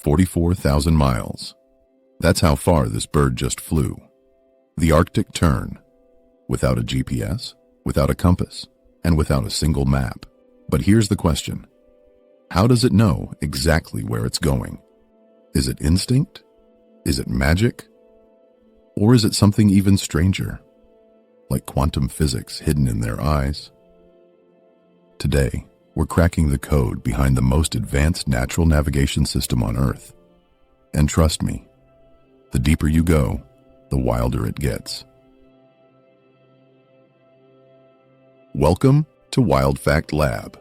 44,000 miles. That's how far this bird just flew. The Arctic tern, without a GPS, without a compass, and without a single map. But here's the question. How does it know exactly where it's going? Is it instinct? Is it magic? Or is it something even stranger, like quantum physics hidden in their eyes? Today, we're cracking the code behind the most advanced natural navigation system on Earth. And trust me, the deeper you go, the wilder it gets. Welcome to Wild Fact Lab,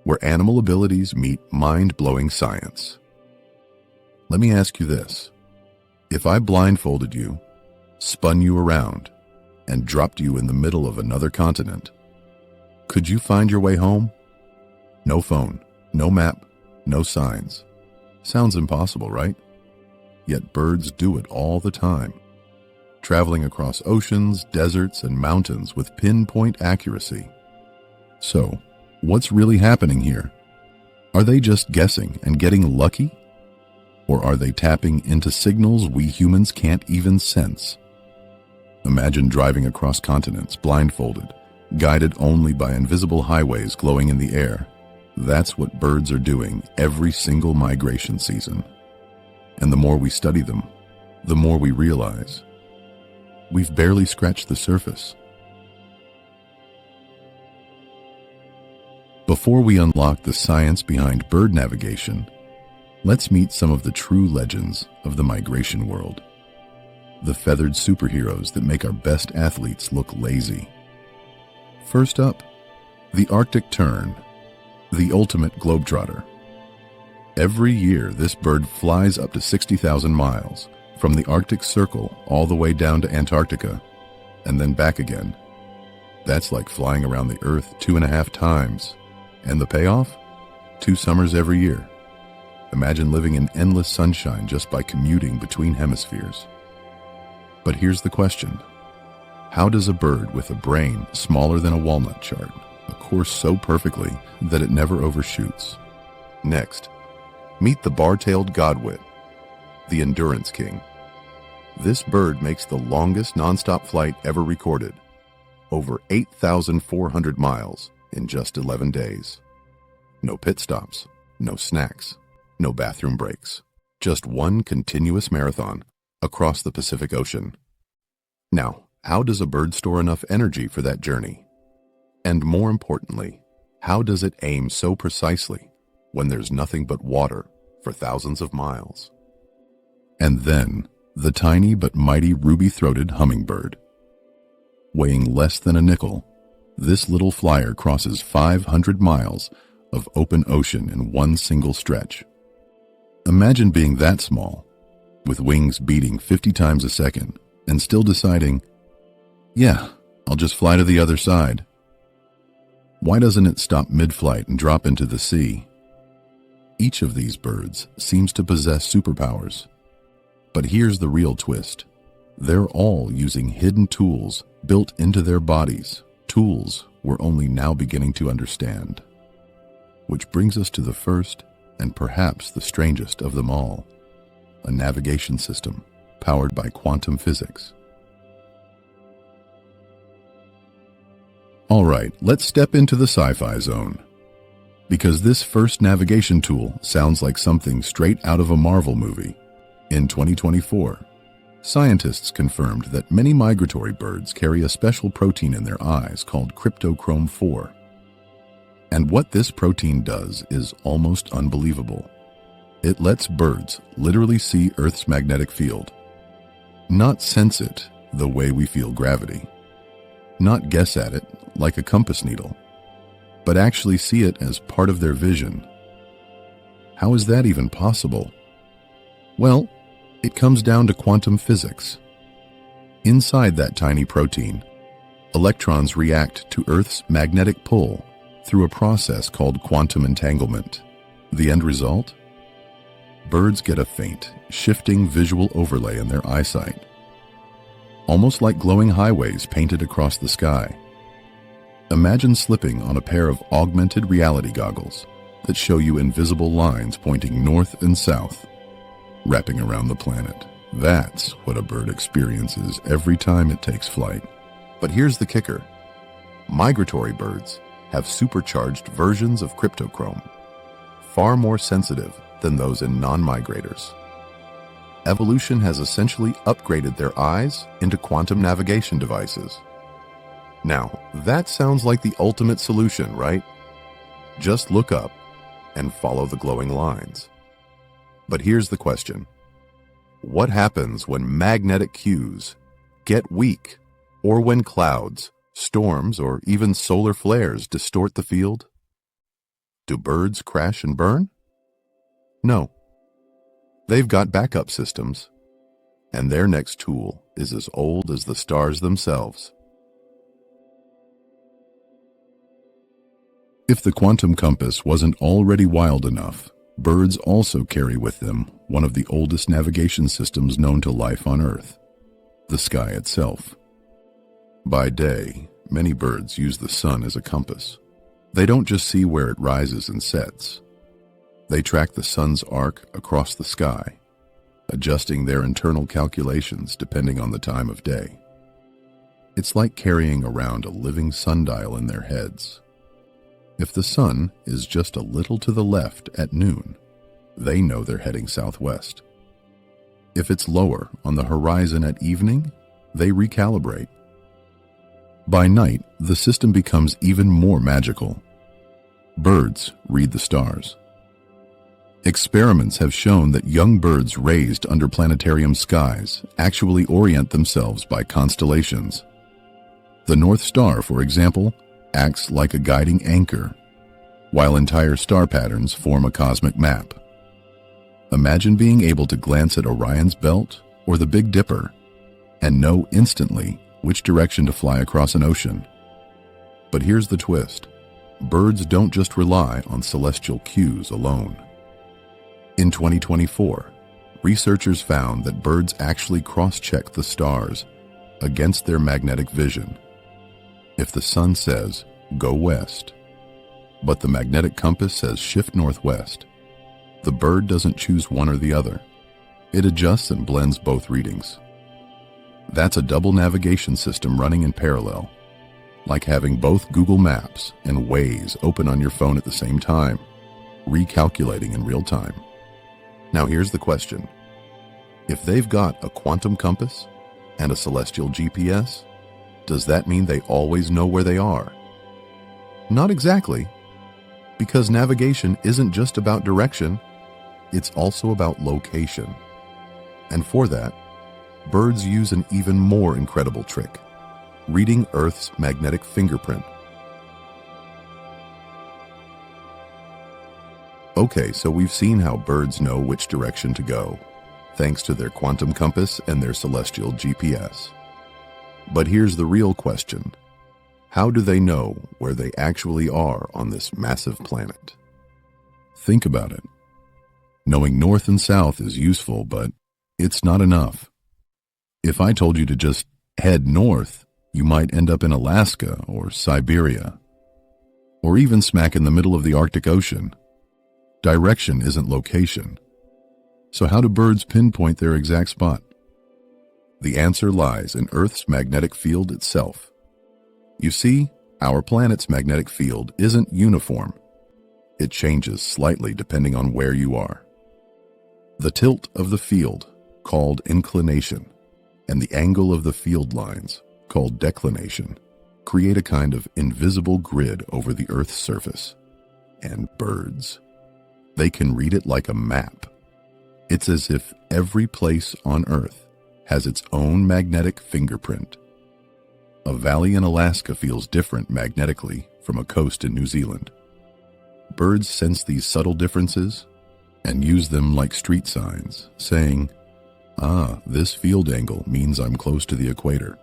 where animal abilities meet mind-blowing science. Let me ask you this. If I blindfolded you, spun you around, and dropped you in the middle of another continent, could you find your way home? No phone, no map, no signs. Sounds impossible, right? Yet birds do it all the time, traveling across oceans, deserts, and mountains with pinpoint accuracy. So, what's really happening here? Are they just guessing and getting lucky? Or are they tapping into signals we humans can't even sense? Imagine driving across continents blindfolded, guided only by invisible highways glowing in the air. That's what birds are doing every single migration season. And the more we study them, the more we realize we've barely scratched the surface. Before we unlock the science behind bird navigation, let's meet some of the true legends of the migration world. The feathered superheroes that make our best athletes look lazy. First up, the Arctic tern, the ultimate globetrotter. Every year, this bird flies up to 60,000 miles, from the Arctic Circle all the way down to Antarctica, and then back again. That's like flying around the Earth 2.5 times. And the payoff? 2 summers every year. Imagine living in endless sunshine just by commuting between hemispheres. But here's the question. How does a bird with a brain smaller than a walnut chart course so perfectly that it never overshoots? Next, meet the bar-tailed godwit, the endurance king. This bird makes the longest nonstop flight ever recorded, over 8,400 miles in just 11 days. No pit stops, no snacks, no bathroom breaks, just one continuous marathon across the Pacific Ocean. Now, how does a bird store enough energy for that journey? And more importantly, how does it aim so precisely when there's nothing but water for thousands of miles? And then, the tiny but mighty ruby-throated hummingbird. Weighing less than a nickel, this little flyer crosses 500 miles of open ocean in one single stretch. Imagine being that small, with wings beating 50 times a second, and still deciding, yeah, I'll just fly to the other side. Why doesn't it stop mid-flight and drop into the sea? Each of these birds seems to possess superpowers. But here's the real twist. They're all using hidden tools built into their bodies, tools we're only now beginning to understand. Which brings us to the first and perhaps the strangest of them all, a navigation system powered by quantum physics. All right, let's step into the sci-fi zone. Because this first navigation tool sounds like something straight out of a Marvel movie. In 2024, scientists confirmed that many migratory birds carry a special protein in their eyes called cryptochrome 4. And what this protein does is almost unbelievable. It lets birds literally see Earth's magnetic field. Not sense it the way we feel gravity. Not guess at it like a compass needle, but actually see it as part of their vision. How is that even possible? Well, it comes down to quantum physics. Inside that tiny protein, electrons react to Earth's magnetic pull through a process called quantum entanglement. The end result? Birds get a faint, shifting visual overlay in their eyesight, almost like glowing highways painted across the sky. Imagine slipping on a pair of augmented reality goggles that show you invisible lines pointing north and south, wrapping around the planet. That's what a bird experiences every time it takes flight. But here's the kicker. Migratory birds have supercharged versions of cryptochrome, far more sensitive than those in non-migrators. Evolution has essentially upgraded their eyes into quantum navigation devices. Now, that sounds like the ultimate solution, right? Just look up and follow the glowing lines. But here's the question. What happens when magnetic cues get weak, or when clouds, storms, or even solar flares distort the field? Do birds crash and burn? No. They've got backup systems, and their next tool is as old as the stars themselves. If the quantum compass wasn't already wild enough, birds also carry with them one of the oldest navigation systems known to life on Earth, the sky itself. By day, many birds use the sun as a compass. They don't just see where it rises and sets. They track the sun's arc across the sky, adjusting their internal calculations depending on the time of day. It's like carrying around a living sundial in their heads. If the sun is just a little to the left at noon, they know they're heading southwest. If it's lower on the horizon at evening, they recalibrate. By night, the system becomes even more magical. Birds read the stars. Experiments have shown that young birds raised under planetarium skies actually orient themselves by constellations. The North Star, for example, acts like a guiding anchor, while entire star patterns form a cosmic map. Imagine being able to glance at Orion's belt or the Big Dipper and know instantly which direction to fly across an ocean. But here's the twist. Birds don't just rely on celestial cues alone. In 2024, researchers found that birds actually cross-check the stars against their magnetic vision. If the sun says, go west, but the magnetic compass says shift northwest, the bird doesn't choose one or the other. It adjusts and blends both readings. That's a double navigation system running in parallel, like having both Google Maps and Waze open on your phone at the same time, recalculating in real time. Now here's the question. If they've got a quantum compass and a celestial GPS, does that mean they always know where they are? Not exactly, because navigation isn't just about direction, it's also about location. And for that, birds use an even more incredible trick, reading Earth's magnetic fingerprint. Okay, so we've seen how birds know which direction to go, thanks to their quantum compass and their celestial GPS. But here's the real question. How do they know where they actually are on this massive planet? Think about it. Knowing north and south is useful, but it's not enough. If I told you to just head north, you might end up in Alaska or Siberia, or even smack in the middle of the Arctic Ocean. Direction isn't location. So how do birds pinpoint their exact spot? The answer lies in Earth's magnetic field itself. You see, our planet's magnetic field isn't uniform. It changes slightly depending on where you are. The tilt of the field, called inclination, and the angle of the field lines, called declination, create a kind of invisible grid over the Earth's surface. And birds, they can read it like a map. It's as if every place on Earth has its own magnetic fingerprint. A valley in Alaska feels different magnetically from a coast in New Zealand. Birds sense these subtle differences and use them like street signs, saying, this field angle means I'm close to the equator,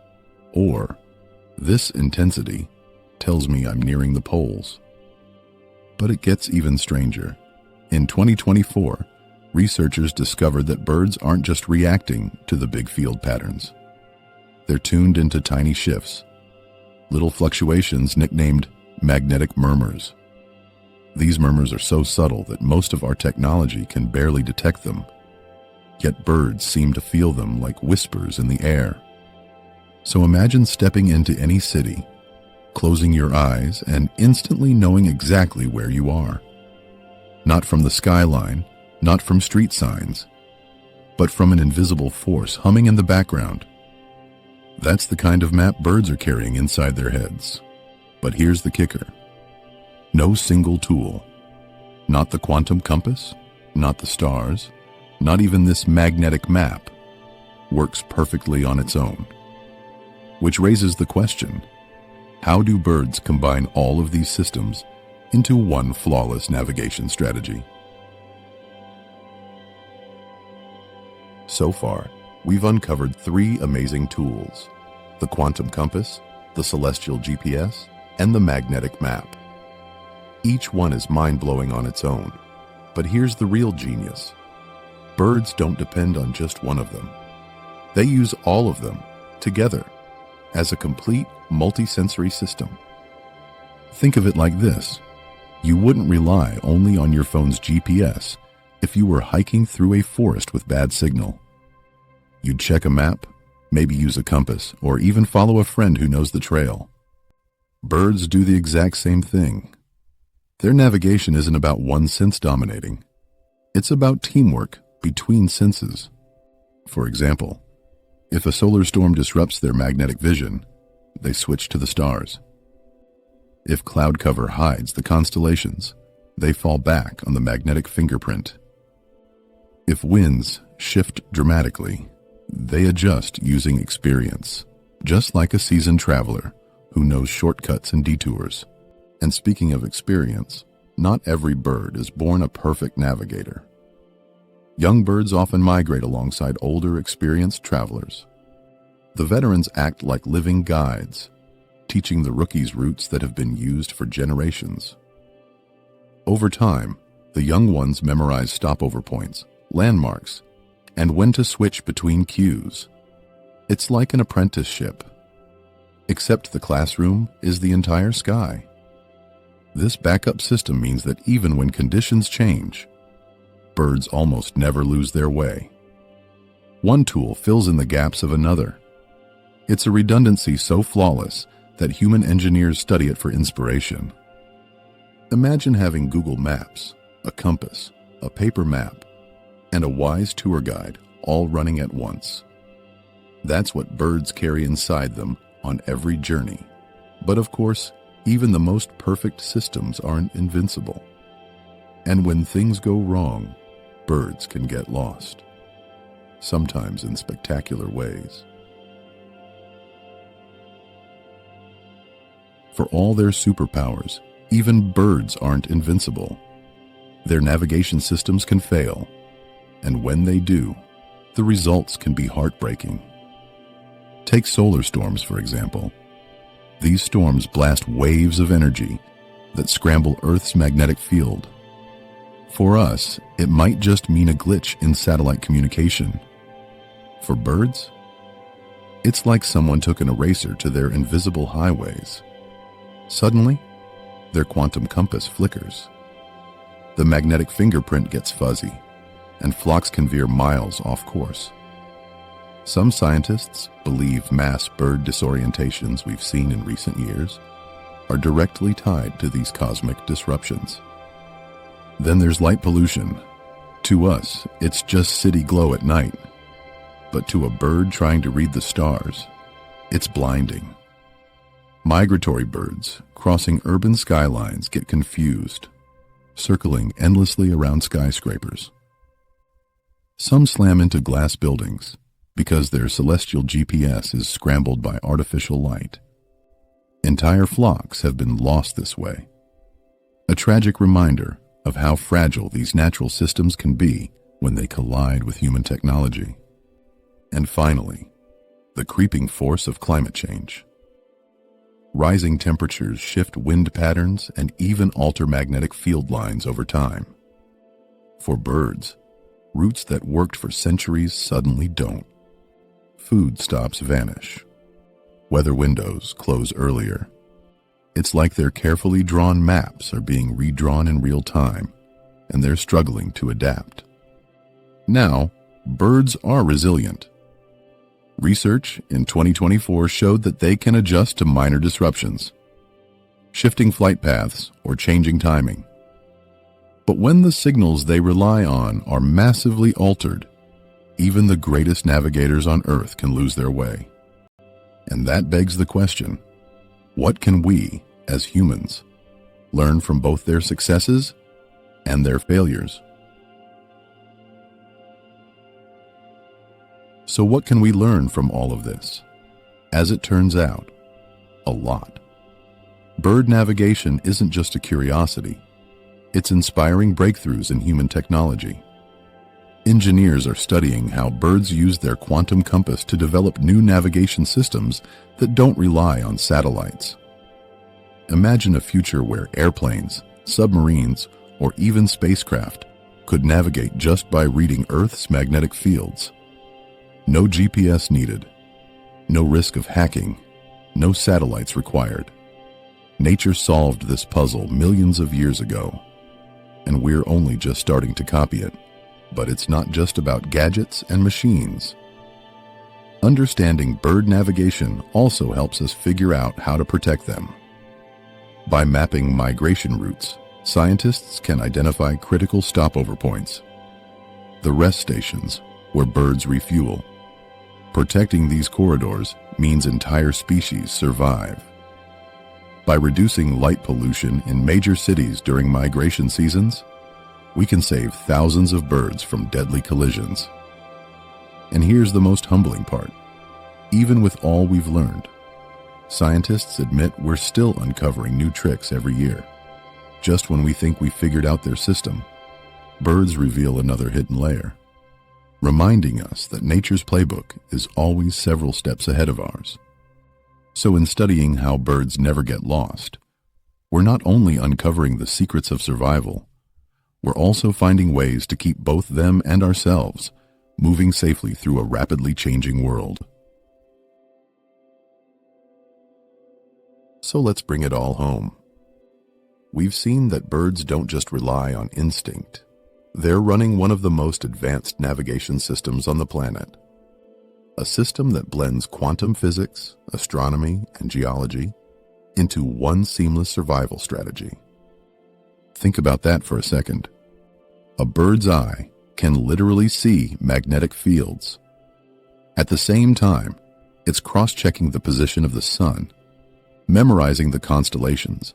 or this intensity tells me I'm nearing the poles. But it gets even stranger. In 2024, researchers discovered that birds aren't just reacting to the big field patterns. They're tuned into tiny shifts, little fluctuations nicknamed magnetic murmurs. These murmurs are so subtle that most of our technology can barely detect them. yet birds seem to feel them like whispers in the air. So imagine stepping into any city, closing your eyes, and instantly knowing exactly where you are. Not from the skyline, not from street signs, but from an invisible force humming in the background. That's the kind of map birds are carrying inside their heads. But here's the kicker. No single tool, not the quantum compass, not the stars, not even this magnetic map, works perfectly on its own. Which raises the question, how do birds combine all of these systems into one flawless navigation strategy? So far, we've uncovered 3 amazing tools: the quantum compass, the celestial GPS, and the magnetic map. Each one is mind-blowing on its own, but here's the real genius. Birds don't depend on just one of them. They use all of them together as a complete multi-sensory system. Think of it like this. You wouldn't rely only on your phone's GPS if you were hiking through a forest with bad signal. You'd check a map, maybe use a compass, or even follow a friend who knows the trail. Birds do the exact same thing. Their navigation isn't about one sense dominating. It's about teamwork between senses. For example, if a solar storm disrupts their magnetic vision, they switch to the stars. If cloud cover hides the constellations, they fall back on the magnetic fingerprint. If winds shift dramatically, they adjust using experience, just like a seasoned traveler who knows shortcuts and detours. And speaking of experience, not every bird is born a perfect navigator. Young birds often migrate alongside older, experienced travelers. The veterans act like living guides, teaching the rookies routes that have been used for generations. Over time, the young ones memorize stopover points, landmarks, and when to switch between cues. It's like an apprenticeship, except the classroom is the entire sky. This backup system means that even when conditions change, birds almost never lose their way. One tool fills in the gaps of another. It's a redundancy so flawless that human engineers study it for inspiration. Imagine having Google Maps, a compass, a paper map, and a wise tour guide all running at once. That's what birds carry inside them on every journey. But of course, even the most perfect systems aren't invincible. And when things go wrong, birds can get lost, sometimes in spectacular ways. For all their superpowers, even birds aren't invincible. Their navigation systems can fail, and when they do, the results can be heartbreaking. Take solar storms, for example. These storms blast waves of energy that scramble Earth's magnetic field. For us, it might just mean a glitch in satellite communication. For birds, it's like someone took an eraser to their invisible highways. Suddenly, their quantum compass flickers. The magnetic fingerprint gets fuzzy, and flocks can veer miles off course. Some scientists believe mass bird disorientations we've seen in recent years are directly tied to these cosmic disruptions. Then there's light pollution. To us, it's just city glow at night. But to a bird trying to read the stars, it's blinding. Migratory birds crossing urban skylines get confused, circling endlessly around skyscrapers. Some slam into glass buildings because their celestial GPS is scrambled by artificial light. Entire flocks have been lost this way. A tragic reminder of how fragile these natural systems can be when they collide with human technology. And finally, the creeping force of climate change. Rising temperatures shift wind patterns and even alter magnetic field lines over time. For birds, routes that worked for centuries suddenly don't. Food stops vanish. Weather windows close earlier. It's like their carefully drawn maps are being redrawn in real time, and they're struggling to adapt. Now, birds are resilient. Research in 2024 showed that they can adjust to minor disruptions, shifting flight paths or changing timing. But when the signals they rely on are massively altered, even the greatest navigators on Earth can lose their way. And that begs the question, what can we, as humans, learn from both their successes and their failures? So what can we learn from all of this? As it turns out, a lot. Bird navigation isn't just a curiosity. It's inspiring breakthroughs in human technology. Engineers are studying how birds use their quantum compass to develop new navigation systems that don't rely on satellites. Imagine a future where airplanes, submarines, or even spacecraft could navigate just by reading Earth's magnetic fields. No GPS needed, no risk of hacking, no satellites required. Nature solved this puzzle millions of years ago, and we're only just starting to copy it. But it's not just about gadgets and machines. Understanding bird navigation also helps us figure out how to protect them. By mapping migration routes, scientists can identify critical stopover points, the rest stations where birds refuel. Protecting these corridors means entire species survive. By reducing light pollution in major cities during migration seasons, we can save thousands of birds from deadly collisions. And here's the most humbling part. Even with all we've learned, scientists admit we're still uncovering new tricks every year. Just when we think we figured out their system, birds reveal another hidden layer, reminding us that nature's playbook is always several steps ahead of ours. So in studying how birds never get lost, we're not only uncovering the secrets of survival, we're also finding ways to keep both them and ourselves moving safely through a rapidly changing world. So let's bring it all home. We've seen that birds don't just rely on instinct. They're running one of the most advanced navigation systems on the planet. A system that blends quantum physics, astronomy, and geology into one seamless survival strategy. Think about that for a second. A bird's eye can literally see magnetic fields. At the same time, it's cross-checking the position of the sun, memorizing the constellations,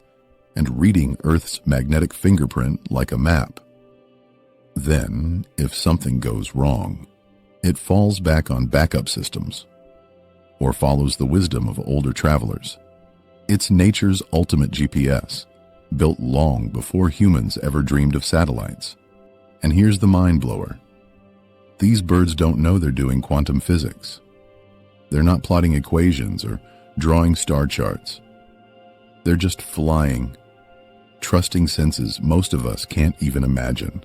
and reading Earth's magnetic fingerprint like a map. Then, if something goes wrong, it falls back on backup systems, or follows the wisdom of older travelers. It's nature's ultimate GPS, built long before humans ever dreamed of satellites. And here's the mind blower. These birds don't know they're doing quantum physics. They're not plotting equations or drawing star charts. They're just flying, trusting senses most of us can't even imagine.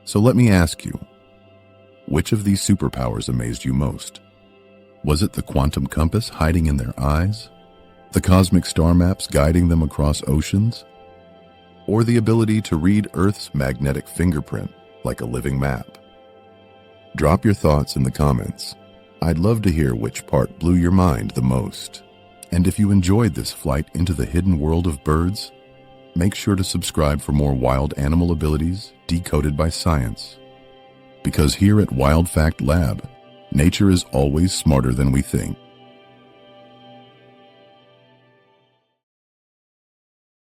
So let me ask you, which of these superpowers amazed you most? Was it the quantum compass hiding in their eyes? The cosmic star maps guiding them across oceans? Or the ability to read Earth's magnetic fingerprint like a living map? Drop your thoughts in the comments. I'd love to hear which part blew your mind the most. And if you enjoyed this flight into the hidden world of birds, make sure to subscribe for more wild animal abilities decoded by science. Because here at Wild Fact Lab, nature is always smarter than we think.